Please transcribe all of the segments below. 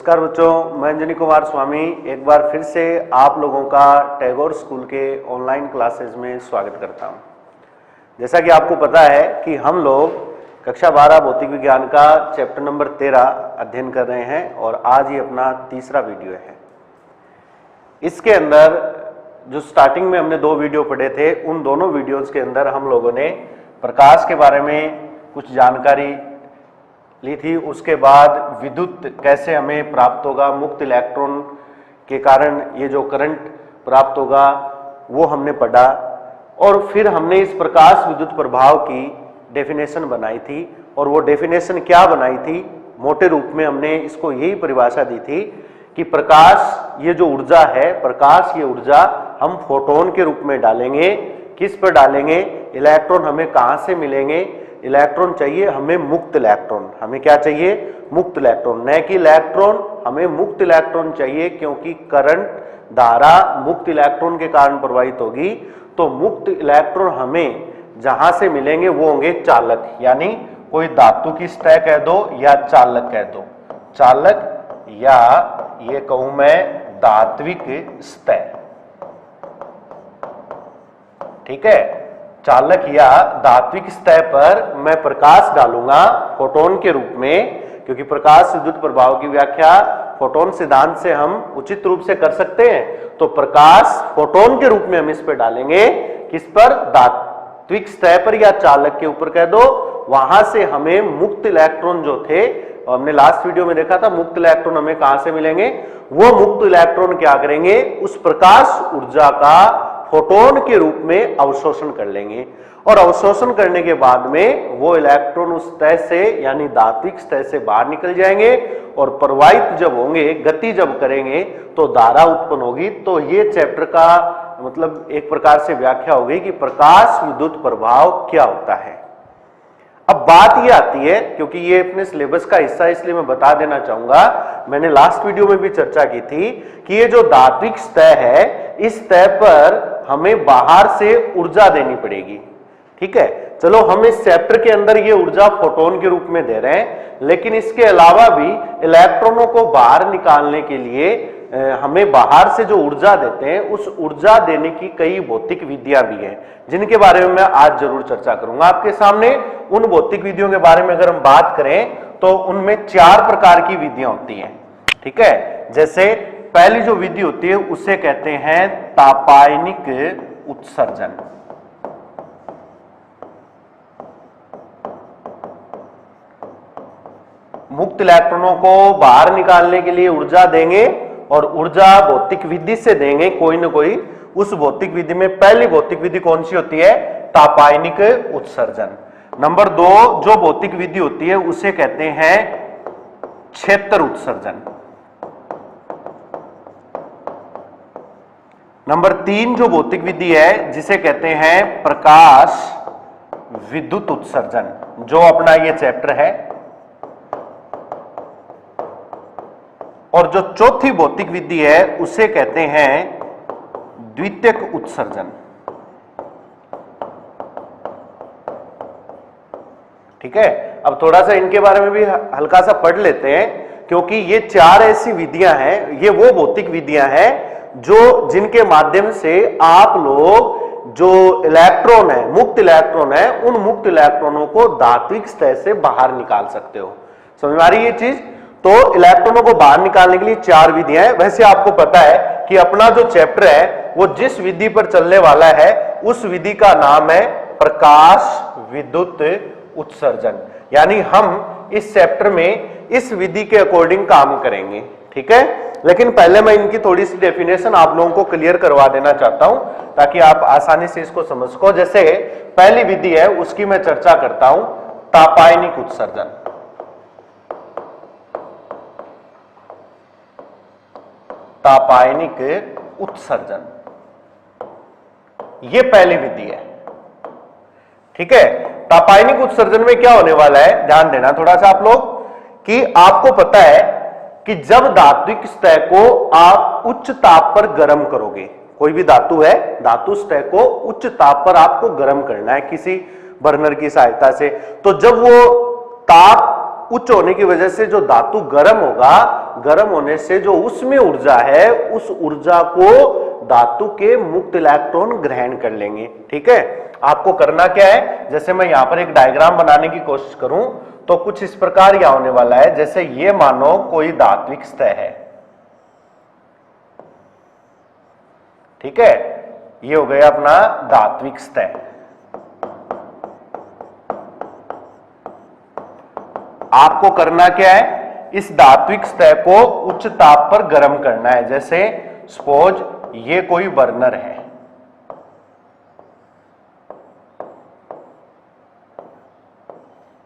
नमस्कार बच्चों, मैं अंजनी कुमार स्वामी एक बार फिर से आप लोगों का टैगोर स्कूल के ऑनलाइन क्लासेज में स्वागत करता हूं। जैसा कि आपको पता है कि हम लोग कक्षा 12 भौतिक विज्ञान का चैप्टर नंबर 13 अध्ययन कर रहे हैं और आज ये अपना तीसरा वीडियो है। इसके अंदर जो स्टार्टिंग में हमने 2 वीडियो पढ़े थे, उन दोनों वीडियोज़ के अंदर हम लोगों ने प्रकाश के बारे में कुछ जानकारी ली थी। उसके बाद विद्युत कैसे हमें प्राप्त होगा, मुक्त इलेक्ट्रॉन के कारण ये जो करंट प्राप्त होगा वो हमने पढ़ा। और फिर हमने इस प्रकाश विद्युत प्रभाव की डेफिनेशन बनाई थी और वो डेफिनेशन क्या बनाई थी, मोटे रूप में हमने इसको यही परिभाषा दी थी कि प्रकाश ये जो ऊर्जा है, प्रकाश ये ऊर्जा हम फोटोन के रूप में डालेंगे। किस पर डालेंगे? इलेक्ट्रॉन हमें कहाँ से मिलेंगे? इलेक्ट्रॉन चाहिए हमें मुक्त इलेक्ट्रॉन। हमें क्या चाहिए? मुक्त इलेक्ट्रॉन, न कि इलेक्ट्रॉन। हमें मुक्त इलेक्ट्रॉन चाहिए क्योंकि करंट धारा मुक्त इलेक्ट्रॉन के कारण प्रवाहित होगी। तो मुक्त इलेक्ट्रॉन हमें जहां से मिलेंगे वो होंगे चालक, यानी कोई धातु की सतह कह दो या चालक कह दो, चालक या ये कहूं मैं धात्विक सतह। ठीक है, चालक या धात्विक सतह पर मैं प्रकाश डालूंगा फोटोन के रूप में, क्योंकि प्रकाश विद्युत प्रभाव की व्याख्या फोटोन सिद्धांत से हम उचित रूप से कर सकते हैं। तो प्रकाश फोटोन के रूप में हम इस पर डालेंगे। किस पर? धात्विक सतह पर या चालक के ऊपर कह दो। वहां से हमें मुक्त इलेक्ट्रॉन जो थे, हमने लास्ट वीडियो में देखा था, मुक्त इलेक्ट्रॉन हमें कहां से मिलेंगे? वो मुक्त इलेक्ट्रॉन क्या करेंगे? उस प्रकाश ऊर्जा का फोटोन के रूप में अवशोषण कर लेंगे और अवशोषण करने के बाद में वो इलेक्ट्रॉन उस सतह से यानी धात्विक सतह से बाहर निकल जाएंगे और प्रवाहित जब होंगे, गति जब करेंगे तो धारा उत्पन्न होगी। तो ये चैप्टर का मतलब एक प्रकार से व्याख्या हो गई कि प्रकाश विद्युत प्रभाव क्या होता है। अब बात ये आती है, क्योंकि ये अपने सिलेबस का हिस्सा है इसलिए मैं बता देना चाहूंगा, मैंने लास्ट वीडियो में भी चर्चा की थी कि ये जो धात्विक सतह है, इस सतह पर हमें बाहर से ऊर्जा देनी पड़ेगी। ठीक है, चलो हम इस चैप्टर के अंदर ये ऊर्जा फोटोन के रूप में दे रहे हैं, लेकिन इसके अलावा भी इलेक्ट्रॉनों को बाहर निकालने के लिए हमें बाहर से जो ऊर्जा देते हैं, उस ऊर्जा देने की कई भौतिक विधियां भी हैं, जिनके बारे में मैं आज जरूर चर्चा करूंगा आपके सामने। उन भौतिक विधियों के बारे में अगर हम बात करें तो उनमें 4 प्रकार की विधियां होती हैं। ठीक है, जैसे पहली जो विधि होती है उसे कहते हैं तापायनिक उत्सर्जन। मुक्त इलेक्ट्रॉनों को बाहर निकालने के लिए ऊर्जा देंगे और ऊर्जा भौतिक विधि से देंगे कोई ना कोई। उस भौतिक विधि में पहली भौतिक विधि कौन सी होती है? तापायनिक उत्सर्जन। नंबर 2 जो भौतिक विधि होती है उसे कहते हैं क्षेत्र उत्सर्जन। नंबर 3 जो भौतिक विधि है जिसे कहते हैं प्रकाश विद्युत उत्सर्जन, जो अपना ये चैप्टर है। और जो चौथी भौतिक विधि है उसे कहते हैं द्वितीयक उत्सर्जन। ठीक है, अब थोड़ा सा इनके बारे में भी हल्का सा पढ़ लेते हैं, क्योंकि ये 4 ऐसी विधियां हैं, ये वो भौतिक विधियां हैं जो जिनके माध्यम से आप लोग जो इलेक्ट्रॉन है, मुक्त इलेक्ट्रॉन है, उन मुक्त इलेक्ट्रॉनों को धात्विक सतह से बाहर निकाल सकते हो। समझ में आ रही ये चीज? तो इलेक्ट्रॉनों को बाहर निकालने के लिए 4 विधियां हैं। वैसे आपको पता है कि अपना जो चैप्टर है वो जिस विधि पर चलने वाला है उस विधि का नाम है प्रकाश विद्युत उत्सर्जन, यानी हम इस चैप्टर में इस विधि के अकॉर्डिंग काम करेंगे। ठीक है, लेकिन पहले मैं इनकी थोड़ी सी डेफिनेशन आप लोगों को क्लियर करवा देना चाहता हूं ताकि आप आसानी से इसको समझ सको। जैसे पहली विधि है उसकी मैं चर्चा करता हूं, तापायनिक उत्सर्जन। तापायनिक उत्सर्जन ये पहली विधि है। ठीक है, तापायनिक उत्सर्जन में क्या होने वाला है, ध्यान देना थोड़ा सा आप लोग, कि आपको पता है कि जब धात्विक सतह को आप उच्च ताप पर गर्म करोगे, कोई भी धातु है, धातु सतह को उच्च ताप पर आपको गर्म करना है किसी बर्नर की सहायता से, तो जब वो ताप उच्च होने की वजह से जो धातु गर्म होगा, गर्म होने से जो उसमें ऊर्जा है, उस ऊर्जा को धातु के मुक्त इलेक्ट्रॉन ग्रहण कर लेंगे। ठीक है, आपको करना क्या है, जैसे मैं यहां पर एक डायग्राम बनाने की कोशिश करूं तो कुछ इस प्रकार यह होने वाला है। जैसे ये मानो कोई धात्विक सतह है, ठीक है, ये हो गया अपना धात्विक सतह। आपको करना क्या है, इस धात्विक सतह को उच्च ताप पर गर्म करना है। जैसे सपोज ये कोई बर्नर है,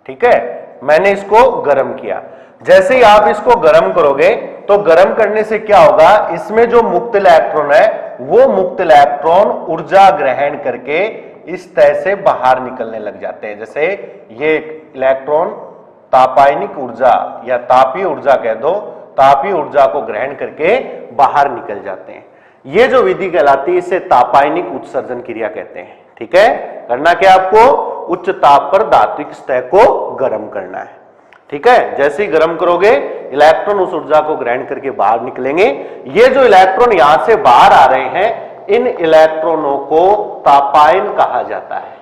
ठीक है, मैंने इसको गर्म किया। जैसे ही आप इसको गर्म करोगे तो गर्म करने से क्या होगा, इसमें जो मुक्त इलेक्ट्रॉन है वो मुक्त इलेक्ट्रॉन ऊर्जा ग्रहण करके इस तरह से बाहर निकलने लग जाते हैं। जैसे ये इलेक्ट्रॉन तापायनिक ऊर्जा या तापीय ऊर्जा कह दो, तापीय ऊर्जा को ग्रहण करके बाहर निकल जाते हैं। ये जो विधि कहलाती है इसे तापायनिक उत्सर्जन क्रिया कहते हैं। ठीक है, करना क्या आपको, उच्च ताप पर धात्विक सतह को गर्म करना है। ठीक है, जैसे ही गर्म करोगे इलेक्ट्रॉन उस ऊर्जा को ग्रहण करके बाहर निकलेंगे। ये जो इलेक्ट्रॉन यहां से बाहर आ रहे हैं, इन इलेक्ट्रॉनों को तापायन कहा जाता है।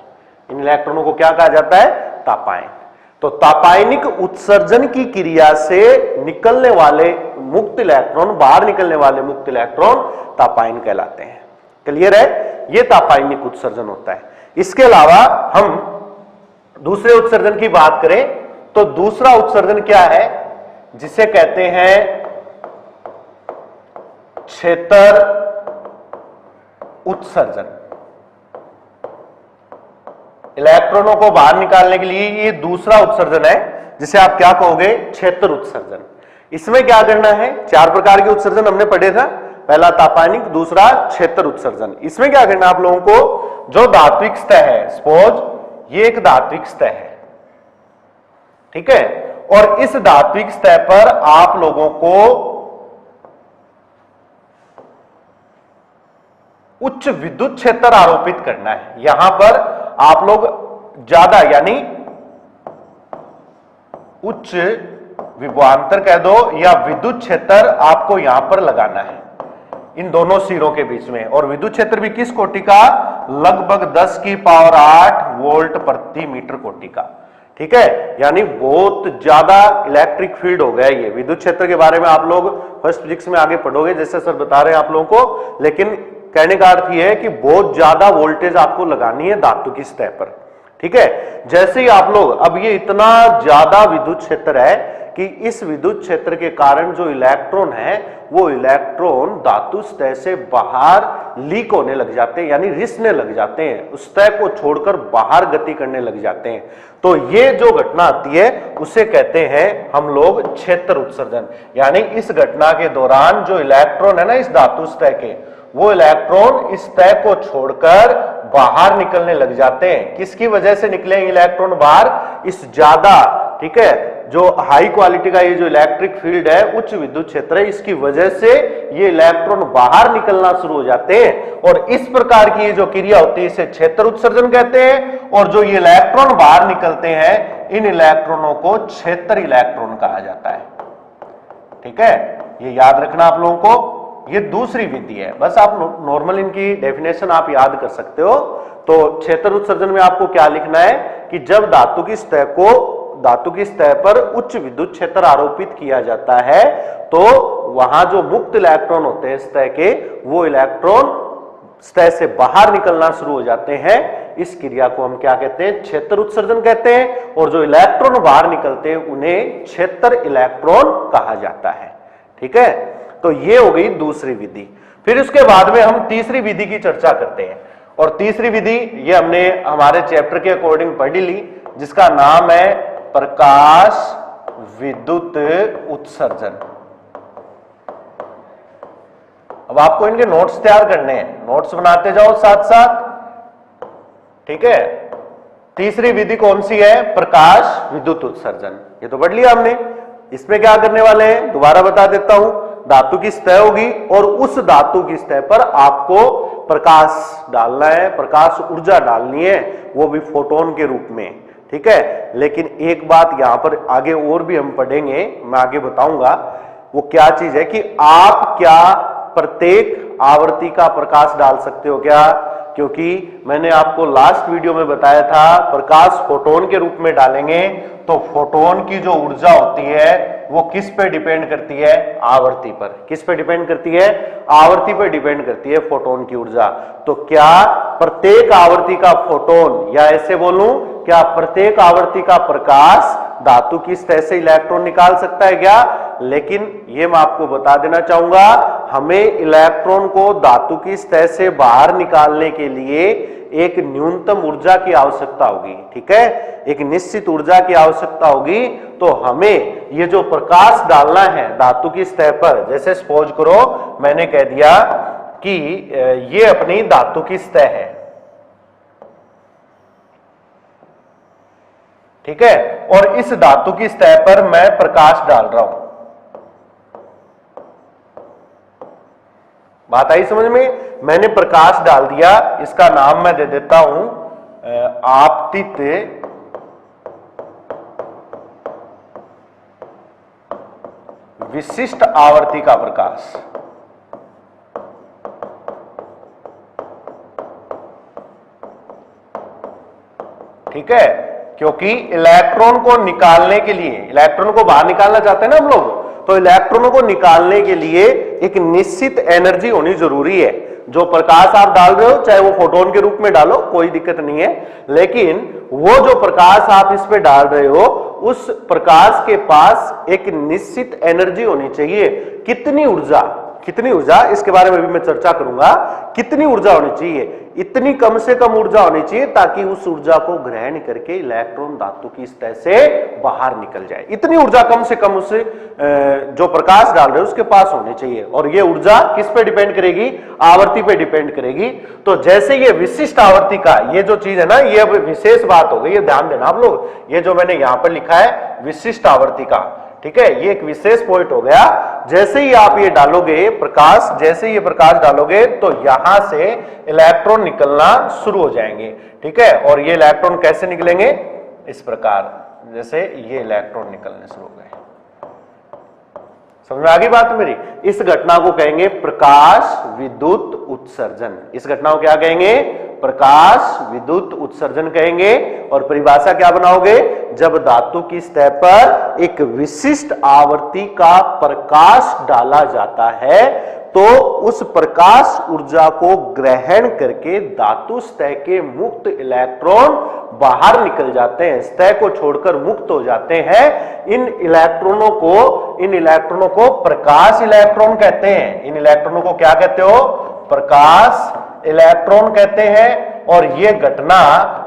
इन इलेक्ट्रॉनों को क्या कहा जाता है, तापायन। तो तापायनिक उत्सर्जन की क्रिया से निकलने वाले मुक्त इलेक्ट्रॉन, बाहर निकलने वाले मुक्त इलेक्ट्रॉन तापायन कहलाते हैं। क्लियर है, ये तापायनिक उत्सर्जन होता है। इसके अलावा हम दूसरे उत्सर्जन की बात करें तो दूसरा उत्सर्जन क्या है, जिसे कहते हैं क्षेत्र उत्सर्जन। इलेक्ट्रॉनों को बाहर निकालने के लिए ये दूसरा उत्सर्जन है, जिसे आप क्या कहोगे, क्षेत्र उत्सर्जन। इसमें क्या करना है, चार प्रकार के उत्सर्जन हमने पढ़े था, पहला तापायनिक, दूसरा क्षेत्र उत्सर्जन। इसमें क्या करना है आप लोगों को, जो धात्विक सतह है, सपोज ये एक धात्विक सतह है, ठीक है, और इस धात्विक सतह पर आप लोगों को उच्च विद्युत क्षेत्र आरोपित करना है। यहां पर आप लोग ज्यादा यानी उच्च विभवांतर कह दो या विद्युत क्षेत्र आपको यहां पर लगाना है, इन दोनों सिरों के बीच में। और विद्युत क्षेत्र भी किस कोटि का, लगभग 10 की पावर 8 वोल्ट प्रति मीटर कोटि का। ठीक है, यानी बहुत ज्यादा इलेक्ट्रिक फील्ड हो गया ये। विद्युत क्षेत्र के बारे में आप लोग फर्स्ट फिजिक्स में आगे पढ़ोगे, जैसे सर बता रहे हैं आप लोगों को, लेकिन कहने का अर्थ यह है कि बहुत ज्यादा वोल्टेज आपको लगानी है धातु की सतह पर। ठीक है, जैसे ही आप लोग, अब ये इतना ज्यादा विद्युत क्षेत्र है कि इस विद्युत क्षेत्र के कारण जो इलेक्ट्रॉन है वो इलेक्ट्रॉन धातु सतह से बाहर लीक होने लग जाते हैं, यानी रिसने लग जाते हैं, उस सतह को छोड़कर बाहर गति करने लग जाते हैं। तो ये जो घटना आती है उसे कहते हैं हम लोग क्षेत्र उत्सर्जन। यानी इस घटना के दौरान जो इलेक्ट्रॉन है ना इस धातु सतह के, वो इलेक्ट्रॉन इस सतह को छोड़कर बाहर निकलने लग जाते हैं। किसकी वजह से निकले इलेक्ट्रॉन बाहर, इस ज्यादा, ठीक है, जो हाई क्वालिटी का ये जो इलेक्ट्रिक फील्ड है, उच्च विद्युत क्षेत्र है, इसकी वजह से ये इलेक्ट्रॉन बाहर निकलना शुरू हो जाते हैं। और इस प्रकार की ये जो क्रिया होती है इसे क्षेत्र उत्सर्जन कहते हैं। और जो ये इलेक्ट्रॉन बाहर निकलते हैं, इन इलेक्ट्रॉनों को क्षेत्र इलेक्ट्रॉन कहा जाता है। ठीक है, ये याद रखना आप लोगों को। ये दूसरी विधि है, बस आप नॉर्मल इनकी डेफिनेशन आप याद कर सकते हो। तो क्षेत्र उत्सर्जन में आपको क्या लिखना है कि जब धातु की सतह पर उच्च विद्युत क्षेत्र आरोपित किया जाता है तो वहां जो मुक्त इलेक्ट्रॉन होते हैं सतह के, वो इलेक्ट्रॉन सतह से बाहर निकलना शुरू हो जाते हैं। इस क्रिया को हम क्या कहते हैं, क्षेत्र उत्सर्जन कहते हैं। और जो इलेक्ट्रॉन बाहर निकलते हैं उन्हें क्षेत्र इलेक्ट्रॉन कहा जाता है। ठीक है, तो ये हो गई दूसरी विधि। फिर उसके बाद में हम तीसरी विधि की चर्चा करते हैं। और तीसरी विधि ये हमने हमारे चैप्टर के अकॉर्डिंग पढ़ ली, जिसका नाम है प्रकाश विद्युत उत्सर्जन। अब आपको इनके नोट्स तैयार करने हैं, नोट्स बनाते जाओ साथ साथ। ठीक है, तीसरी विधि कौन सी है, प्रकाश विद्युत उत्सर्जन। ये तो पढ़ लिया हमने। इसमें क्या करने वाले हैं, दोबारा बता देता हूं। धातु की सतह होगी और उस धातु की सतह पर आपको प्रकाश डालना है, प्रकाश ऊर्जा डालनी है, वो भी फोटोन के रूप में। ठीक है। लेकिन एक बात यहां पर आगे और भी हम पढ़ेंगे, मैं आगे बताऊंगा वो क्या चीज है कि आप क्या प्रत्येक आवर्ती का प्रकाश डाल सकते हो क्या, क्योंकि मैंने आपको लास्ट वीडियो में बताया था प्रकाश फोटोन के रूप में डालेंगे तो फोटोन की जो ऊर्जा होती है वो किस पे डिपेंड करती है, आवर्ती पर। किस पे डिपेंड करती है, आवर्ती पर डिपेंड करती है फोटोन की ऊर्जा। तो क्या प्रत्येक आवर्ती का फोटोन, या ऐसे बोलूं क्या प्रत्येक आवर्ती का प्रकाश धातु की सतह से इलेक्ट्रॉन निकाल सकता है क्या? लेकिन ये मैं आपको बता देना चाहूंगा, हमें इलेक्ट्रॉन को धातु की सतह से बाहर निकालने के लिए एक न्यूनतम ऊर्जा की आवश्यकता होगी, ठीक है, एक निश्चित ऊर्जा की आवश्यकता होगी। तो हमें ये जो प्रकाश डालना है धातु की सतह पर, जैसे सपोज करो मैंने कह दिया कि ये अपनी धातु की सतह है, ठीक है, और इस धातु की सतह पर मैं प्रकाश डाल रहा हूं। बात आई समझ में? मैंने प्रकाश डाल दिया, इसका नाम मैं दे देता हूं आपतित विशिष्ट आवर्ती का प्रकाश, ठीक है, क्योंकि इलेक्ट्रॉन को निकालने के लिए, इलेक्ट्रॉन को बाहर निकालना चाहते हैं ना हम लोग, तो इलेक्ट्रॉनों को निकालने के लिए एक निश्चित एनर्जी होनी जरूरी है। जो प्रकाश आप डाल रहे हो चाहे वो फोटोन के रूप में डालो, कोई दिक्कत नहीं है, लेकिन वो जो प्रकाश आप इस पे डाल रहे हो उस प्रकाश के पास एक निश्चित एनर्जी होनी चाहिए। कितनी ऊर्जा, कितनी ऊर्जा, इसके बारे में भी मैं चर्चा करूंगा। कितनी ऊर्जा होनी चाहिए? इतनी कम से कम ऊर्जा होनी चाहिए ताकि उस ऊर्जा को ग्रहण करके इलेक्ट्रॉन धातु की सतह से बाहर निकल जाए। इतनी ऊर्जा कम से कम उस जो प्रकाश डाल रहे हैं उसके पास होनी चाहिए। और ये ऊर्जा किस पे डिपेंड करेगी? आवर्ती पे डिपेंड करेगी। तो जैसे ये विशिष्ट आवर्ती का ये जो चीज है ना, ये अब विशेष बात हो गई, ये ध्यान देना आप लोग। ये जो मैंने यहां पर लिखा है विशिष्ट आवर्ती का, ठीक है, ये एक विशेष पॉइंट हो गया। जैसे ही आप ये डालोगे प्रकाश, जैसे ही ये प्रकाश डालोगे तो यहां से इलेक्ट्रॉन निकलना शुरू हो जाएंगे, ठीक है। और ये इलेक्ट्रॉन कैसे निकलेंगे? इस प्रकार, जैसे ये इलेक्ट्रॉन निकलने शुरू हो गए। समझ में आ गई बात मेरी? इस घटना को कहेंगे प्रकाश विद्युत उत्सर्जन। इस घटना को क्या कहेंगे? प्रकाश विद्युत उत्सर्जन कहेंगे। और परिभाषा क्या बनाओगे? जब धातु की सतह पर एक विशिष्ट आवर्ती का प्रकाश डाला जाता है तो उस प्रकाश ऊर्जा को ग्रहण करके धातु सतह के मुक्त इलेक्ट्रॉन बाहर निकल जाते हैं, सतह को छोड़कर मुक्त हो जाते हैं। इन इलेक्ट्रॉनों को प्रकाश इलेक्ट्रॉन कहते हैं। इन इलेक्ट्रॉनों को क्या कहते हो? प्रकाश इलेक्ट्रॉन कहते हैं। और यह घटना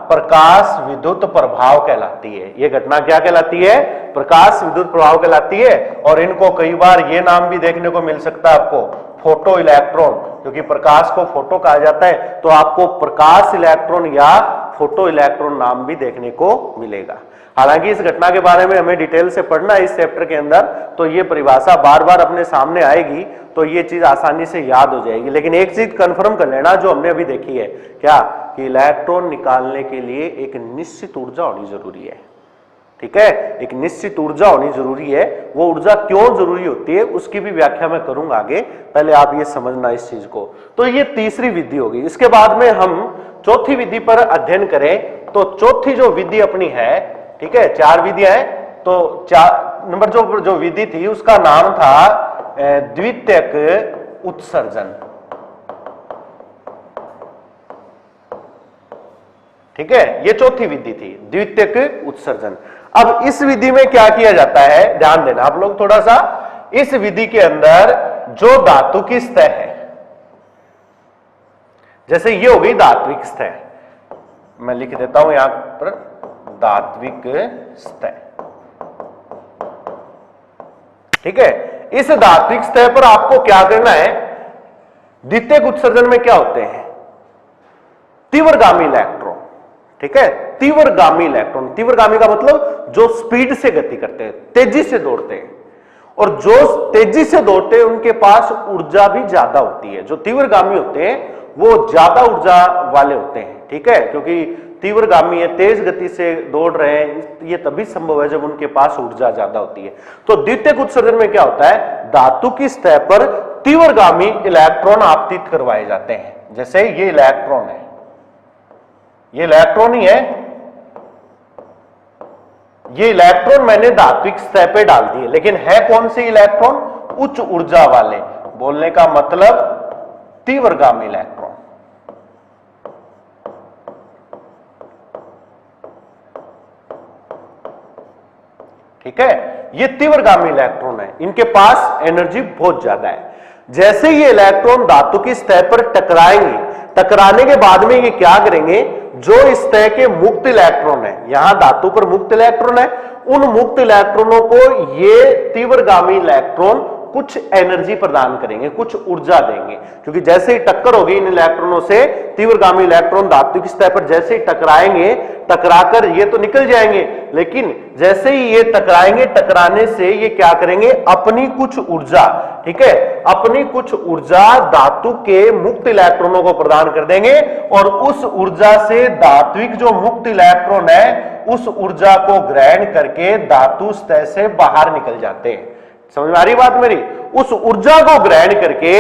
प्रकाश विद्युत प्रभाव कहलाती है। यह घटना क्या कहलाती है? प्रकाश विद्युत प्रभाव कहलाती है। और इनको कई बार यह नाम भी देखने को मिल सकता है आपको, फोटो इलेक्ट्रॉन, क्योंकि प्रकाश को फोटो कहा जाता है, तो आपको प्रकाश इलेक्ट्रॉन या फोटो इलेक्ट्रॉन नाम भी देखने को मिलेगा। हालांकि इस घटना के बारे में हमें डिटेल से पढ़ना है इस चैप्टर के अंदर, तो ये परिभाषा बार बार अपने सामने आएगी तो ये चीज आसानी से याद हो जाएगी। लेकिन एक चीज कंफर्म कर लेना जो हमने अभी देखी है, क्या कि इलेक्ट्रॉन निकालने के लिए एक निश्चित ऊर्जा होनी जरूरी है, ठीक है, एक निश्चित ऊर्जा होनी जरूरी है। वो ऊर्जा क्यों जरूरी होती है उसकी भी व्याख्या मैं करूंगा आगे, पहले आप ये समझना इस चीज को। तो ये तीसरी विधि होगी। इसके बाद में हम चौथी विधि पर अध्ययन करें तो चौथी जो विधि अपनी है, ठीक है, चार विधियां हैं, तो चार नंबर जो विधि थी उसका नाम था द्वितीयक उत्सर्जन, ठीक है, ये चौथी विधि थी, द्वितीयक उत्सर्जन। अब इस विधि में क्या किया जाता है, ध्यान देना आप लोग थोड़ा सा। इस विधि के अंदर जो धातु की सतह है, जैसे ये हो गई धात्विक सतह, मैं लिख देता हूं यहां पर धात्विक सतह, ठीक है। इस धात्विक सतह पर आपको क्या करना है? द्वितीयक उत्सर्जन में क्या होते हैं? तीव्रगामी इलेक्ट्रॉन, ठीक है, तीव्रगामी इलेक्ट्रॉन। तीव्रगामी का मतलब जो स्पीड से गति करते हैं, तेजी से दौड़ते हैं, और जो तेजी से दौड़ते हैं उनके पास ऊर्जा भी ज्यादा होती है। जो तीव्रगामी होते हैं वो ज्यादा ऊर्जा वाले होते हैं, ठीक है, क्योंकि तीव्रगामी है, तेज गति से दौड़ रहे हैं, ये तभी संभव है जब उनके पास ऊर्जा ज्यादा होती है। तो द्वितीयक उत्सर्जन में क्या होता है, धातु की सतह पर तीव्रगामी इलेक्ट्रॉन आपतित करवाए जाते हैं। जैसे ये इलेक्ट्रॉन है, ये इलेक्ट्रॉन ही है, ये इलेक्ट्रॉन मैंने धात्विक सतह पे डाल दिए, लेकिन है कौन से इलेक्ट्रॉन, उच्च ऊर्जा वाले, बोलने का मतलब तीव्रगामी इलेक्ट्रॉन। ठीक है, ये तीव्रगामी इलेक्ट्रॉन है, इनके पास एनर्जी बहुत ज्यादा है। जैसे ये इलेक्ट्रॉन धातु की सतह पर टकराएंगे, टकराने के बाद में ये क्या करेंगे, जो इस सतह के मुक्त इलेक्ट्रॉन है, यहां धातु पर मुक्त इलेक्ट्रॉन है, उन मुक्त इलेक्ट्रॉनों को ये तीव्रगामी इलेक्ट्रॉन कुछ एनर्जी प्रदान करेंगे, कुछ ऊर्जा देंगे, क्योंकि जैसे ही टक्कर होगी इन इलेक्ट्रॉनों से, तीव्रगामी इलेक्ट्रॉन धातु की सतह पर जैसे ही टकराएंगे, टकराकर ये तो निकल जाएंगे, लेकिन जैसे ही ये टकराएंगे, टकराने से ये क्या करेंगे, अपनी कुछ ऊर्जा, ठीक है, अपनी कुछ ऊर्जा धातु के मुक्त इलेक्ट्रॉनों को प्रदान कर देंगे, और उस ऊर्जा से धात्विक जो मुक्त इलेक्ट्रॉन है उस ऊर्जा को ग्रहण करके धातु सतह से बाहर निकल जाते हैं। समझ में आ रही बात मेरी, उस ऊर्जा को ग्रहण करके,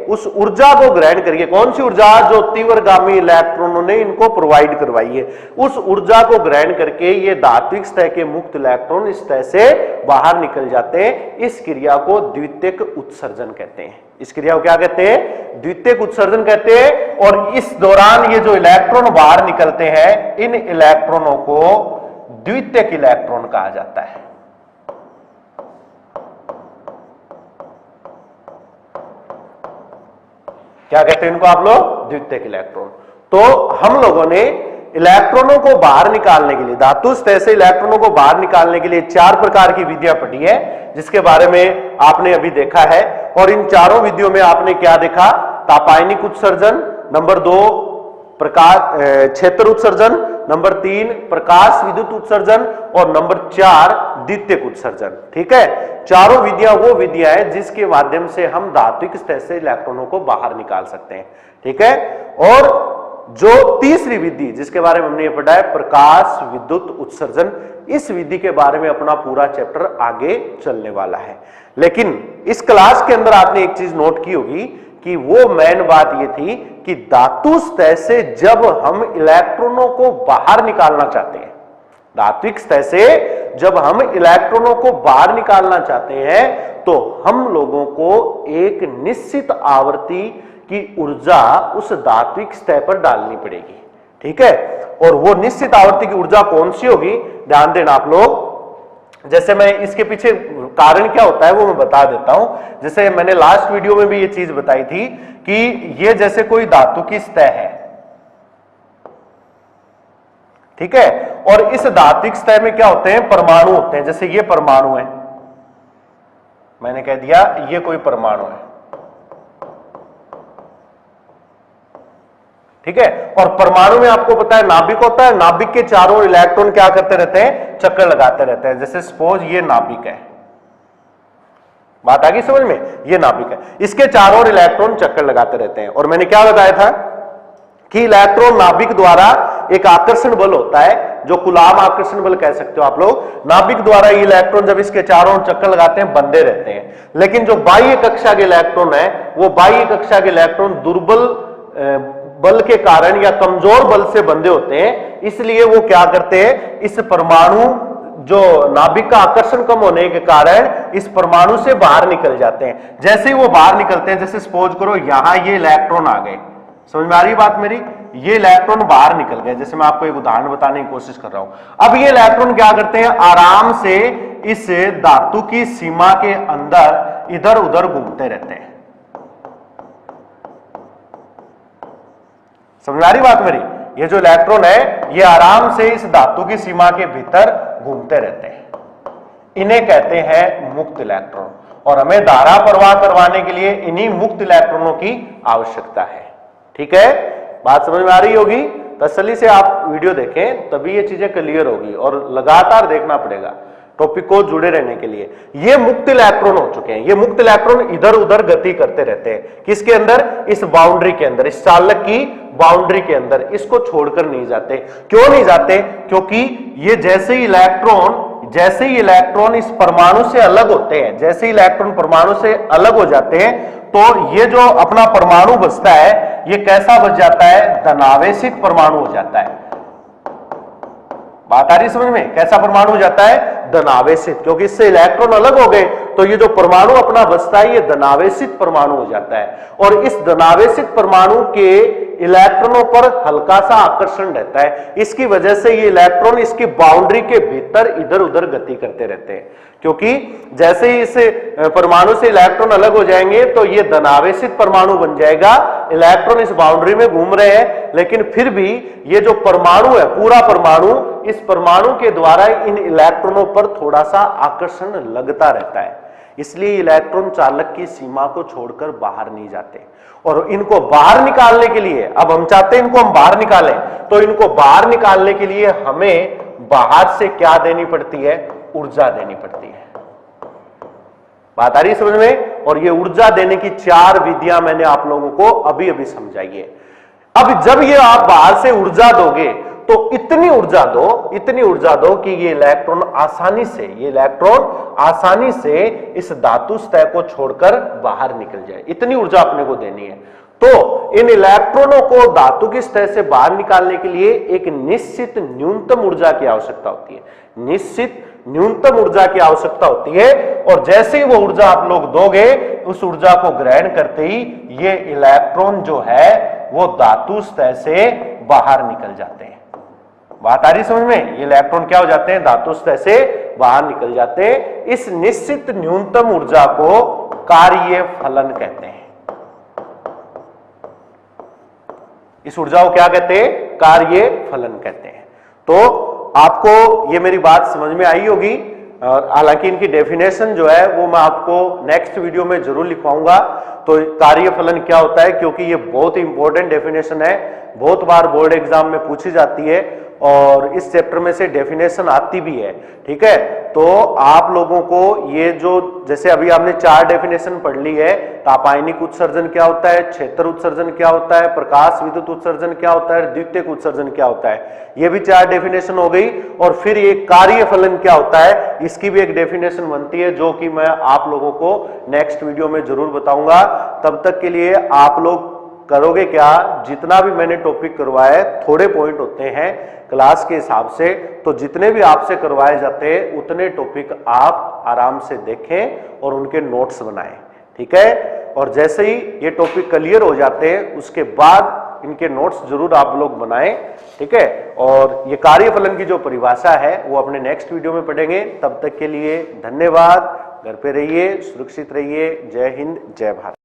उस ऊर्जा को ग्रहण करके, कौन सी ऊर्जा, जो तीव्रगामी इलेक्ट्रॉनों ने इनको प्रोवाइड करवाई है, उस ऊर्जा को ग्रहण करके ये धात्विक सतह के मुक्त इलेक्ट्रॉन इस सतह से बाहर निकल जाते हैं। इस क्रिया को द्वितीयक उत्सर्जन कहते हैं। इस क्रिया को क्या कहते हैं, द्वितीयक उत्सर्जन कहते हैं। और इस दौरान ये जो इलेक्ट्रॉन बाहर निकलते हैं, इन इलेक्ट्रॉनों को द्वितीयक इलेक्ट्रॉन कहा जाता है। क्या कहते हैं इनको आप लोग, द्वितीयक इलेक्ट्रॉन। तो हम लोगों ने इलेक्ट्रॉनों को बाहर निकालने के लिए, धातु सतह से इलेक्ट्रॉनों को बाहर निकालने के लिए 4 प्रकार की विधियां पढ़ी है, जिसके बारे में आपने अभी देखा है। और इन चारों विधियों में आपने क्या देखा, तापायनिक उत्सर्जन, नंबर 2 प्रकाश क्षेत्र उत्सर्जन, नंबर 3 प्रकाश विद्युत उत्सर्जन, और नंबर 4 द्वितीयक उत्सर्जन। ठीक है, चारों विधियां वो विधियां हैं जिसके माध्यम से हम धात्विक सतह से इलेक्ट्रॉनों को बाहर निकाल सकते हैं। ठीक है, और जो तीसरी विधि जिसके बारे में हमने ये पढ़ा है, प्रकाश विद्युत उत्सर्जन, इस विधि के बारे में अपना पूरा चैप्टर आगे चलने वाला है। लेकिन इस क्लास के अंदर आपने एक चीज नोट की होगी कि वो मेन बात ये थी कि धातु सतह से जब हम इलेक्ट्रॉनों को बाहर निकालना चाहते हैं, धात्विक सतह से जब हम इलेक्ट्रॉनों को बाहर निकालना चाहते हैं, तो हम लोगों को एक निश्चित आवृत्ति की ऊर्जा उस धात्विक सतह पर डालनी पड़ेगी। ठीक है, और वो निश्चित आवृत्ति की ऊर्जा कौन सी होगी, ध्यान देना आप लोग। जैसे मैं इसके पीछे कारण क्या होता है वो मैं बता देता हूं। जैसे मैंने लास्ट वीडियो में भी ये चीज बताई थी कि ये जैसे कोई धातु की सतह है, ठीक है, और इस धात्विक सतह में क्या होते हैं, परमाणु होते हैं। जैसे ये परमाणु है, मैंने कह दिया ये कोई परमाणु है, ठीक है, और परमाणु में आपको पता है नाभिक होता है, नाभिक के चारों इलेक्ट्रॉन क्या करते रहते हैं, चक्कर लगाते रहते हैं। जैसे सपोज ये नाभिक है, बात आ गई समझ में, ये नाभिक है, इसके चारों इलेक्ट्रॉन चक्कर लगाते रहते हैं। और मैंने क्या बताया था कि इलेक्ट्रॉन नाभिक द्वारा एक आकर्षण बल होता है, जो कूलाम आकर्षण बल कह सकते हो आप लोग। नाभिक द्वारा ये इलेक्ट्रॉन जब इसके चारों चक्कर लगाते हैं बंधे रहते हैं, लेकिन जो बाह्य कक्षा के इलेक्ट्रॉन है, वो बाह्य कक्षा के इलेक्ट्रॉन दुर्बल बल के कारण या कमजोर बल से बंधे होते हैं, इसलिए वो क्या करते हैं, इस परमाणु, जो नाभिक का आकर्षण कम होने के कारण इस परमाणु से बाहर निकल जाते हैं। जैसे ही वो बाहर निकलते हैं, जैसे सपोज करो यहां ये इलेक्ट्रॉन आ गए, समझ में आ रही बात मेरी, ये इलेक्ट्रॉन बाहर निकल गए। जैसे मैं आपको एक उदाहरण बताने की कोशिश कर रहा हूं। अब ये इलेक्ट्रॉन क्या करते हैं, आराम से इस धातु की सीमा के अंदर इधर उधर घूमते रहते हैं। समझ आ रही बात मेरी, ये जो इलेक्ट्रॉन है ये आराम से इस धातु की सीमा के भीतर घूमते रहते हैं, इन्हें कहते हैं मुक्त इलेक्ट्रॉन। और हमें धारा प्रवाह करवाने के लिए इन्हीं मुक्त इलेक्ट्रॉनों की आवश्यकता है। ठीक है, बात समझ में आ रही होगी। तसल्ली से आप वीडियो देखें, तभी ये चीजें क्लियर होगी, और लगातार देखना पड़ेगा। टॉपिक को जुड़े रहने के लिए। ये मुक्त इलेक्ट्रॉन हो चुके हैं, ये मुक्त इलेक्ट्रॉन इधर उधर गति करते रहते हैं। किसके अंदर? इस बाउंड्री के अंदर, इस चालक की बाउंड्री के अंदर, इसको छोड़कर नहीं जाते। क्यों नहीं जाते? क्योंकि ये जैसे ही इलेक्ट्रॉन इस परमाणु से अलग होते हैं, जैसे ही इलेक्ट्रॉन परमाणु से अलग हो जाते हैं, तो ये जो अपना परमाणु बचता है, ये कैसा बच जाता है? धनावेशित परमाणु हो जाता है। बात आ रही समझ में? कैसा परमाणु हो जाता है? धनावेशित, क्योंकि इससे इलेक्ट्रॉन अलग हो गए तो ये जो परमाणु अपना बचता है, ये धनावेशित परमाणु हो जाता है। और इस धनावेशित परमाणु के इलेक्ट्रॉनों पर हल्का सा आकर्षण रहता है। इसकी वजह से ये इलेक्ट्रॉन इसकी बाउंड्री के भीतर इधर उधर गति करते रहते हैं, क्योंकि जैसे ही इस परमाणु से इलेक्ट्रॉन अलग हो जाएंगे तो ये धनावेशित परमाणु बन जाएगा। इलेक्ट्रॉन इस बाउंड्री में घूम रहे हैं, लेकिन फिर भी ये जो परमाणु है, पूरा परमाणु, इस परमाणु के द्वारा इन इलेक्ट्रॉनों पर थोड़ा सा आकर्षण लगता रहता है। इसलिए इलेक्ट्रॉन चालक की सीमा को छोड़कर बाहर नहीं जाते। और इनको बाहर निकालने के लिए, अब हम चाहते हैं इनको हम बाहर निकालें, तो इनको बाहर निकालने के लिए हमें बाहर से क्या देनी पड़ती है? ऊर्जा देनी पड़ती है। बात आ रही है समझ में? और ये ऊर्जा देने की 4 विधियां मैंने आप लोगों को अभी अभी समझाई है। अब जब ये आप बाहर से ऊर्जा दोगे तो इतनी ऊर्जा दो कि ये इलेक्ट्रॉन आसानी से इस धातु सतह को छोड़कर बाहर निकल जाए। इतनी ऊर्जा अपने को देनी है। तो इन इलेक्ट्रॉनों को धातु की सतह से बाहर निकालने के लिए एक निश्चित न्यूनतम ऊर्जा की आवश्यकता होती है। निश्चित न्यूनतम ऊर्जा की आवश्यकता होती है। और जैसे ही वो ऊर्जा आप लोग दोगे, उस ऊर्जा को ग्रहण करते ही ये इलेक्ट्रॉन जो है वो धातु सतह से बाहर निकल जाते हैं। बात आ रही समझ में? ये इलेक्ट्रॉन क्या हो जाते हैं? धातु सतह से बाहर निकल जाते हैं। इस निश्चित न्यूनतम ऊर्जा को कार्य फलन कहते हैं। इस ऊर्जा को क्या कहते हैं? कार्य फलन कहते हैं। तो आपको ये मेरी बात समझ में आई होगी। और हालांकि इनकी डेफिनेशन जो है वो मैं आपको नेक्स्ट वीडियो में जरूर लिखवाऊंगा। तो कार्य फलन क्या होता है, क्योंकि ये बहुत ही इंपॉर्टेंट डेफिनेशन है, बहुत बार बोर्ड एग्जाम में पूछी जाती है और इस चैप्टर में से डेफिनेशन आती भी है। ठीक है, तो आप लोगों को ये जो, जैसे अभी आपने 4 डेफिनेशन पढ़ ली है, तापायनिक उत्सर्जन क्या होता है, क्षेत्र उत्सर्जन क्या होता है, प्रकाश विद्युत उत्सर्जन क्या होता है, द्वितीयक उत्सर्जन क्या होता है, ये भी 4 डेफिनेशन हो गई। और फिर ये कार्य फलन क्या होता है, इसकी भी एक डेफिनेशन बनती है, जो कि मैं आप लोगों को नेक्स्ट वीडियो में जरूर बताऊंगा। तब तक के लिए आप लोग करोगे क्या? जितना भी मैंने टॉपिक करवाया, थोड़े पॉइंट होते हैं क्लास के हिसाब से, तो जितने भी आपसे करवाए जाते हैं उतने टॉपिक आप आराम से देखें और उनके नोट्स बनाएं। ठीक है, और जैसे ही ये टॉपिक क्लियर हो जाते हैं उसके बाद इनके नोट्स जरूर आप लोग बनाएं। ठीक है, और ये कार्यफलन की जो परिभाषा है वो अपने नेक्स्ट वीडियो में पढ़ेंगे। तब तक के लिए धन्यवाद। घर पे रहिए, सुरक्षित रहिए। जय हिंद, जय भारत।